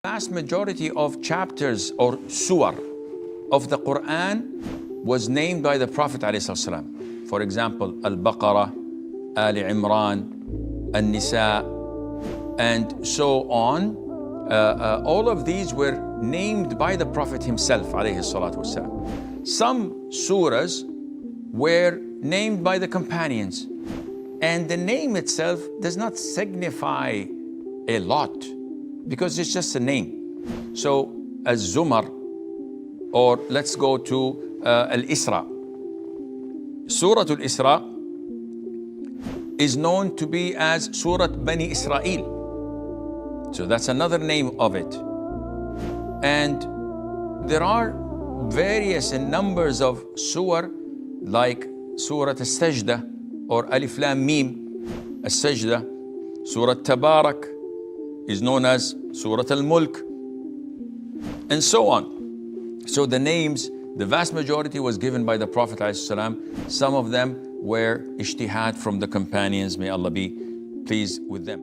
Vast majority of chapters or surah of the Quran was named by the Prophet ﷺ. For example, Al-Baqarah, Ali Imran, An-Nisa, and so on. All of these were named by the Prophet himself ﷺ. Some surahs were named by the companions, and the name itself does not signify a lot, because it's just a name. So Az-Zumar, or let's go to Al-Isra. Surah Al-Isra is known to be as Surah Bani Israel. So that's another name of it. And there are various numbers of surah, like Surah Al-Sajda or Alif Lam Mim Al-Sajda. Surah Tabarak is known as Surah Al-Mulk, and so on. So the names, the vast majority was given by the Prophet ﷺ. Some of them were ijtihad from the companions, may Allah be pleased with them.